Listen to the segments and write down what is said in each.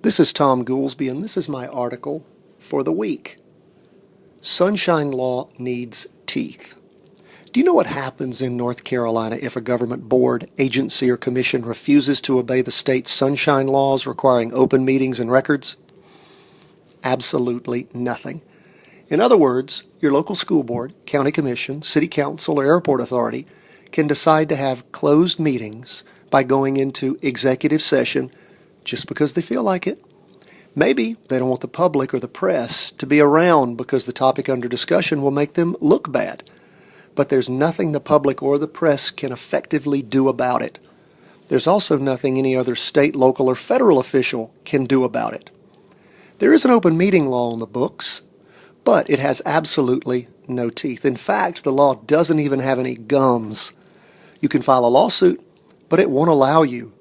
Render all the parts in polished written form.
This is Tom Goolsby, and this is my article for the week. Sunshine Law needs teeth. Do you know what happens in North Carolina if a government board, agency, or commission refuses to obey the state's sunshine laws requiring open meetings and records? Absolutely nothing. In other words, your local school board, county commission, city council, or airport authority can decide to have closed meetings by going into executive session just because they feel like it. Maybe they don't want the public or the press to be around because the topic under discussion will make them look bad. But there's nothing the public or the press can effectively do about it. There's also nothing any other state, local, or federal official can do about it. There is an open meeting law on the books, but it has absolutely no teeth. In fact, the law doesn't even have any gums. You can file a lawsuit, but it won't allow you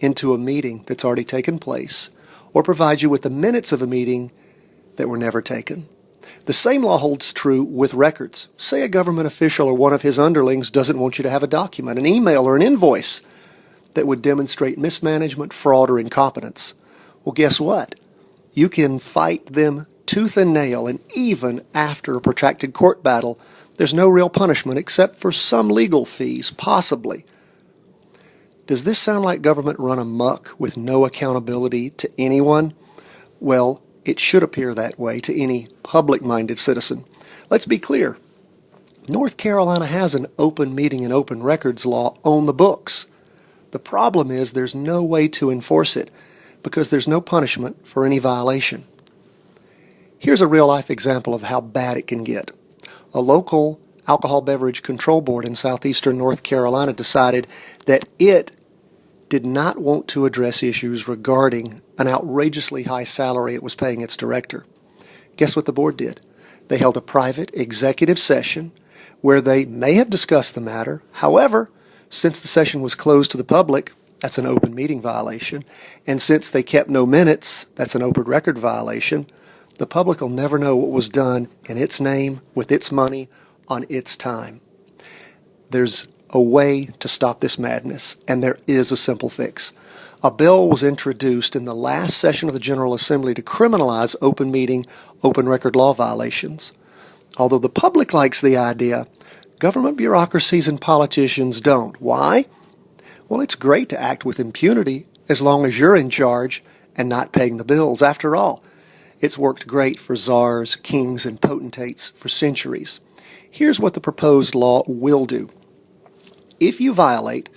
into a meeting that's already taken place or provide you with the minutes of a meeting that were never taken. The same law holds true with records. Say a government official or one of his underlings doesn't want you to have a document, an email, or an invoice that would demonstrate mismanagement, fraud, or incompetence. Well, guess what? You can fight them tooth and nail, and even after a protracted court battle, there's no real punishment except for some legal fees, possibly. Does this sound like government run amok with no accountability to anyone? Well, it should appear that way to any public-minded citizen. Let's be clear. North Carolina has an open meeting and open records law on the books. The problem is there's no way to enforce it because there's no punishment for any violation. Here's a real-life example of how bad it can get. A local alcohol beverage control board in southeastern North Carolina decided that it did not want to address issues regarding an outrageously high salary it was paying its director. Guess what the board did? They held a private executive session where they may have discussed the matter. However, since the session was closed to the public, that's an open meeting violation, and since they kept no minutes, that's an open record violation, the public will never know what was done in its name, with its money, on its time. There's a way to stop this madness, and there is a simple fix. A bill was introduced in the last session of the General Assembly to criminalize open meeting, open record law violations. Although the public likes the idea, government bureaucracies and politicians don't. Why? Well, it's great to act with impunity as long as you're in charge and not paying the bills. After all, it's worked great for czars, kings, and potentates for centuries. Here's what the proposed law will do. If you violate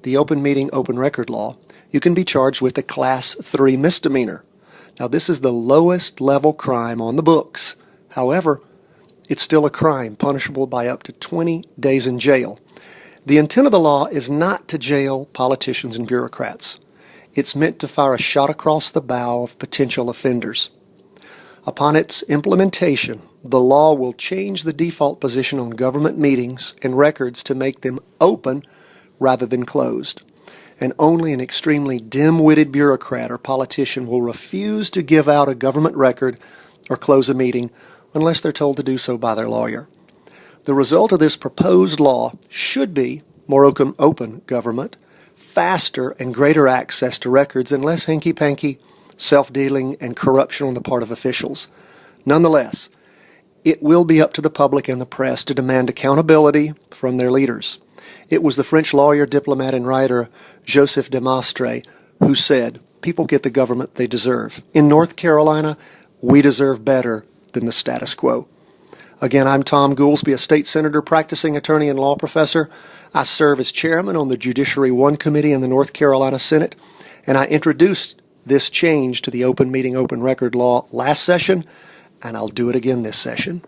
the open meeting, open record law, you can be charged with a Class 3 misdemeanor. Now, this is the lowest level crime on the books. However, it's still a crime punishable by up to 20 days in jail. The intent of the law is not to jail politicians and bureaucrats. It's meant to fire a shot across the bow of potential offenders. Upon its implementation, the law will change the default position on government meetings and records to make them open rather than closed. And only an extremely dim-witted bureaucrat or politician will refuse to give out a government record or close a meeting unless they're told to do so by their lawyer. The result of this proposed law should be more open government, faster and greater access to records, and less hanky-panky, self-dealing, and corruption on the part of officials. Nonetheless, it will be up to the public and the press to demand accountability from their leaders. It was the French lawyer, diplomat, and writer Joseph de Maistre who said, "People get the government they deserve. In North Carolina, we deserve better than the status quo." Again, I'm Tom Goolsby, a state senator, practicing attorney, and law professor. I serve as chairman on the Judiciary I Committee in the North Carolina Senate, and I introduced this change to the open meeting, open record law last session, and I'll do it again this session.